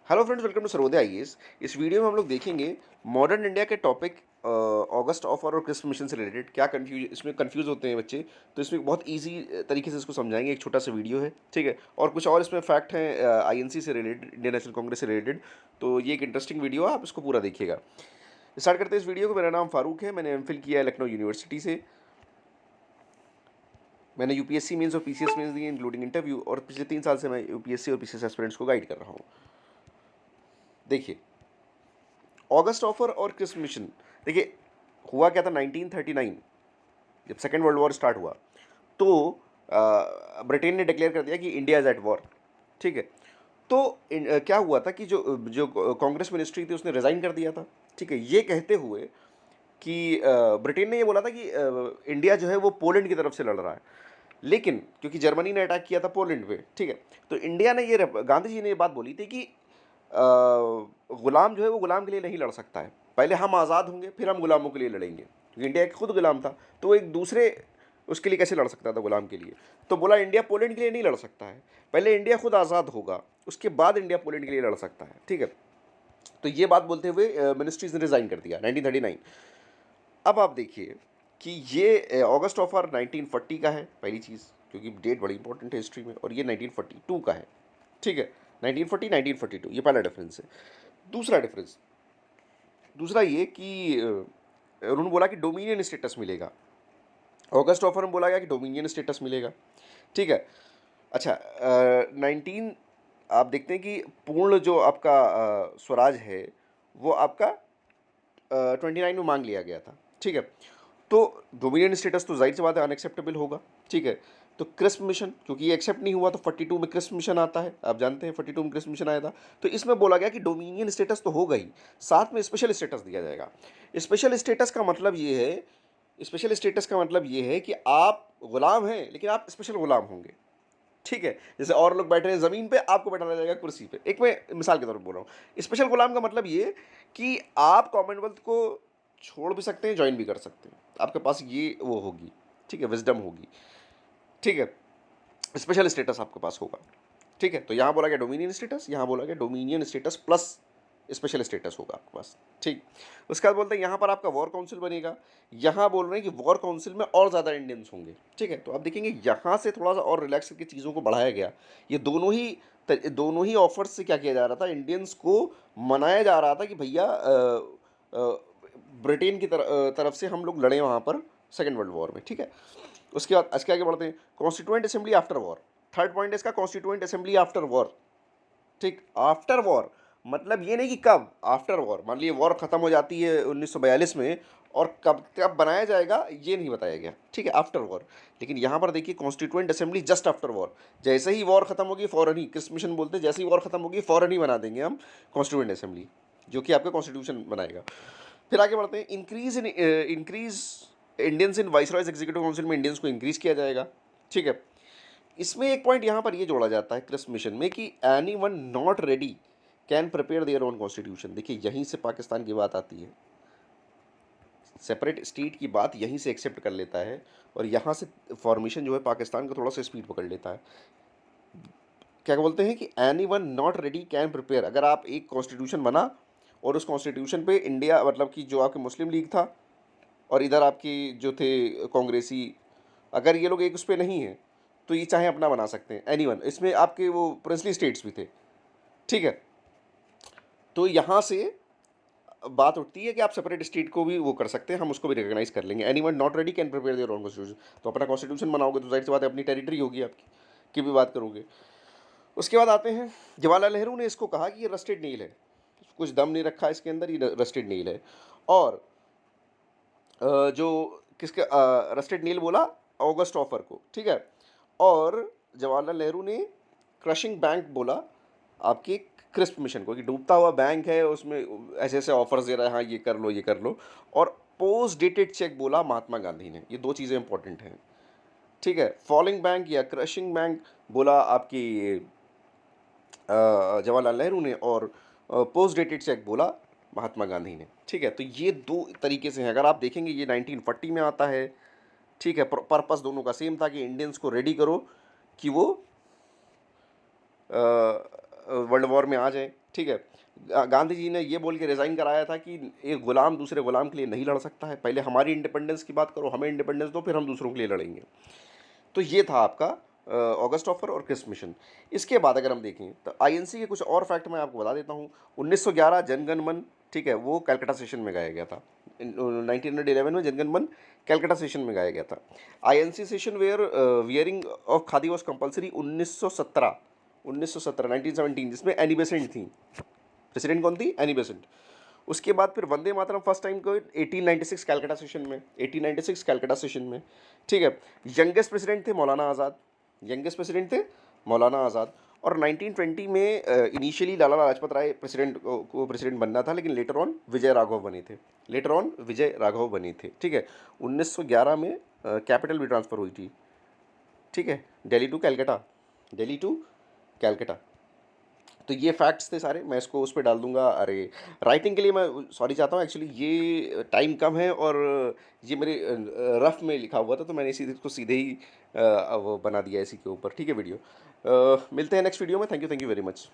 Hello friends, welcome to Sarvodaya IAS. इस video में हम लोग देखेंगे मॉडर्न इंडिया के टॉपिक अगस्त ऑफर और क्रिस्प मिशन से रिलेटेड क्या इसमें कंफ्यूज होते हैं बच्चे। तो इसमें बहुत इजी तरीके से इसको समझाएंगे। एक छोटा सा वीडियो है, ठीक है, और कुछ और इसमें फैक्ट हैं आईएनसी से रिलेटेड, इंडियन नेशनल कांग्रेस से रिलेटेड। तो ये एक इंटरेस्टिंग वीडियो है, आप इसको पूरा देखिएगा। स्टार्ट करते हैं इस वीडियो को। मेरा नाम फारूक है, मैंने एमफिल किया है लखनऊ यूनिवर्सिटी से। मैंने यूपीएससी मेंस और पीसीएस मेंस दिए इंक्लूडिंग इंटरव्यू, और पिछले 3 साल से मैं यूपीएससी और पीसीएस एस्पिरेंट्स को गाइड कर रहा हूँ। देखिए, ऑगस्ट ऑफर और क्रिस्प मिशन। देखिए, हुआ क्या था 1939, जब सेकेंड वर्ल्ड वॉर स्टार्ट हुआ तो ब्रिटेन ने डिक्लेयर कर दिया कि इंडिया इज एट वॉर, ठीक है। तो क्या हुआ था कि जो जो कांग्रेस मिनिस्ट्री थी उसने रिज़ाइन कर दिया था, ठीक है, ये कहते हुए कि ब्रिटेन ने ये बोला था कि इंडिया जो है वो पोलैंड की तरफ से लड़ रहा है। लेकिन क्योंकि जर्मनी ने अटैक किया था पोलैंड पे, ठीक है, तो इंडिया ने गांधी जी ने ये बात बोली थी कि गुलाम जो है वो गुलाम के लिए नहीं लड़ सकता है। पहले हम आज़ाद होंगे, फिर हम गुलामों के लिए लड़ेंगे, क्योंकि इंडिया एक खुद गुलाम था, तो वो एक दूसरे उसके लिए कैसे लड़ सकता था गुलाम के लिए। तो बोला इंडिया पोलैंड के लिए नहीं लड़ सकता है, पहले इंडिया खुद आज़ाद होगा, उसके बाद इंडिया पोलैंड के लिए लड़ सकता है, ठीक है। तो ये बात बोलते हुए मिनिस्ट्रीज ने रिज़ाइन कर दिया 1939। अब आप देखिए कि ये अगस्त ऑफ आर 1940 का है, पहली चीज़, क्योंकि डेट बड़ी इंपॉर्टेंट है हिस्ट्री में, और ये 1942 का है, ठीक है। 1940 1942 ये पहला डिफरेंस है। दूसरा ये कि उन्होंने बोला कि डोमिनियन स्टेटस मिलेगा। ऑगस्ट ऑफर में बोला गया कि डोमिनियन स्टेटस मिलेगा, ठीक है। अच्छा, 19 आप देखते हैं कि पूर्ण जो आपका स्वराज है वो आपका 29 में मांग लिया गया था, ठीक है। तो डोमिनियन स्टेटस तो जाहिर सी बात है अनएक्सेप्टेबल होगा, ठीक है। तो क्रिस्प मिशन, क्योंकि ये एक्सेप्ट नहीं हुआ, तो 42 में क्रिस्प मिशन आता है, आप जानते हैं 42 में क्रिस्प मिशन आया था। तो इसमें बोला गया कि डोमिनियन स्टेटस तो होगा ही, साथ में स्पेशल स्टेटस दिया जाएगा। स्पेशल स्टेटस का मतलब ये है कि आप गुलाम हैं लेकिन आप स्पेशल गुलाम होंगे, ठीक है। जैसे और लोग बैठे हैं ज़मीन पे, आपको बैठाया जाएगा कुर्सी पे। एक मैं मिसाल के तौर पर बोल रहा हूँ। स्पेशल गुलाम का मतलब ये कि आप कॉमनवेल्थ को छोड़ भी सकते हैं, ज्वाइन भी कर सकते हैं, आपके पास ये वो होगी, ठीक है, विजडम होगी, ठीक है। स्पेशल स्टेटस आपके पास होगा, ठीक है। तो यहाँ बोला गया डोमिनियन स्टेटस, यहाँ बोला गया dominion status plus special status होगा आपके पास, ठीक। उसके बाद बोलते हैं यहाँ पर आपका वॉर काउंसिल बनेगा। यहाँ बोल रहे हैं कि वॉर काउंसिल में और ज़्यादा इंडियंस होंगे, ठीक है। तो आप देखेंगे यहाँ से थोड़ा सा और रिलैक्स करके चीज़ों को बढ़ाया गया। ये दोनों ही ऑफर्स से क्या किया जा रहा था, इंडियंस को मनाया जा रहा था कि भैया ब्रिटेन की तरफ से हम लोग लड़े वहाँ पर सेकेंड वर्ल्ड वॉर में, ठीक है। उसके बाद इसके आगे बढ़ते हैं, constituent assembly after war. Third point है इसका, कॉन्स्टिट्यूएंट असेंबली आफ्टर वॉर, ठीक। आफ्टर वॉर मतलब ये नहीं कि कब, आफ्टर वॉर। मान लीजिए वॉर खत्म हो जाती है 1942 में, और कब कब बनाया जाएगा ये नहीं बताया गया, ठीक है, आफ्टर वॉर। लेकिन यहाँ पर देखिए constituent assembly just after war, जैसे ही वॉर खत्म होगी फ़ौरन ही, क्रिस्प मिशन बोलते हैं, जैसे ही वॉर खत्म होगी फ़ौरन ही बना देंगे हम कॉन्स्टिट्यूएंट असेंबली, जो कि आपका कॉन्स्टिट्यूशन बनाएगा। फिर आगे बढ़ते हैं, increase Indians in viceroys executive council में इंडियंस को इंक्रीज किया जाएगा, ठीक है। इसमें एक पॉइंट यहाँ पर ये जोड़ा जाता है क्रिस्प मिशन में कि any one not ready can prepare their own constitution. देखिए, यहीं से पाकिस्तान की बात आती है, सेपरेट स्टेट की बात यहीं से एक्सेप्ट कर लेता है, और यहाँ से फॉर्मेशन जो है पाकिस्तान का थोड़ा सा स्पीड पकड़ लेता है। क्या बोलते हैं कि any one not ready can prepare. अगर आप एक कॉन्स्टिट्यूशन बना और उस कॉन्स्टिट्यूशन पे इंडिया, मतलब कि जो आपके मुस्लिम लीग था और इधर आपकी जो थे कांग्रेसी, अगर ये लोग एक उस पर नहीं हैं तो ये चाहे अपना बना सकते हैं, एनी वन। इसमें आपके वो प्रिंसली स्टेट्स भी थे, ठीक है। तो यहाँ से बात उठती है कि आप सेपरेट स्टेट को भी वो कर सकते हैं, हम उसको भी रिकॉग्नाइज कर लेंगे। Any one not ready can prepare their own constitution. तो अपना कॉन्स्टिट्यूशन बनाओगे तो जाहिर सी बात है अपनी टेरिटरी होगी आपकी, की भी बात करोगे। उसके बाद आते हैं, जवाहरलाल नेहरू ने इसको कहा कि ये रस्टेड नील है, कुछ दम नहीं रखा इसके अंदर, ये रस्टेड नील है। और जो किसके रस्टेड नील बोला, ऑगस्ट ऑफर को, ठीक है। और जवाहरलाल नेहरू ने क्रशिंग बैंक बोला आपके क्रिस्प मिशन को, कि डूबता हुआ बैंक है, उसमें ऐसे ऐसे ऑफर्स दे रहा है, हाँ ये कर लो ये कर लो। और पोस्ट डेटेड चेक बोला महात्मा गांधी ने। ये दो चीज़ें इंपॉर्टेंट हैं, ठीक है। फॉलिंग बैंक या क्रशिंग बैंक बोला आपकी जवाहरलाल नेहरू ने, और पोस्ट डेटेड चेक बोला महात्मा गांधी ने, ठीक है। तो ये दो तरीके से हैं। अगर आप देखेंगे ये 1940 में आता है, ठीक है। पर्पस दोनों का सेम था कि इंडियंस को रेडी करो कि वो वर्ल्ड वॉर में आ जाए, ठीक है। गांधी जी ने ये बोल के रिज़ाइन कराया था कि एक गुलाम दूसरे गुलाम के लिए नहीं लड़ सकता है, पहले हमारी इंडिपेंडेंस की बात करो, हमें इंडिपेंडेंस दो, फिर हम दूसरों के लिए लड़ेंगे। तो ये था आपका ऑगस्ट ऑफर और क्रिस्प मिशन। इसके बाद अगर हम देखें तो आईएनसी के कुछ और फैक्ट मैं आपको बता देता हूँ। 1911 जनगण मन, ठीक है, वो कलकत्ता सेशन में गाया गया था। 1911 में जनगण मन कलकत्ता सेशन में गाया गया था। INC session where wearing of khadi was compulsory 1917 1917 जिसमें एनी बेसेंट थी। प्रेसिडेंट कौन थी? Annie Besant. उसके बाद फिर वंदे मातरम फर्स्ट टाइम को 1896 कलकत्ता सेशन में, 1896 कलकत्ता सेशन में, ठीक है। यंगेस्ट प्रेसिडेंट थे मौलाना आज़ाद, यंगेस्ट प्रेसिडेंट थे मौलाना आज़ाद। और 1920 में इनिशियली लाला लाजपत राय प्रेसिडेंट को प्रेसिडेंट बनना था, लेकिन लेटर ऑन विजय राघव बने थे, लेटर ऑन विजय राघव बने थे, ठीक है। 1911 में कैपिटल भी ट्रांसफ़र हुई थी, ठीक है, दिल्ली टू कैलकाटा, दिल्ली टू कैलकाटा। तो ये फैक्ट्स थे सारे, मैं इसको उस पर डाल दूंगा। अरे राइटिंग के लिए मैं सॉरी चाहता हूँ, एक्चुअली ये टाइम कम है और ये मेरे रफ में लिखा हुआ था, तो मैंने सीधे ही वो बना दिया इसी के ऊपर, ठीक है वीडियो। मिलते हैं नेक्स्ट वीडियो में। Thank you very much.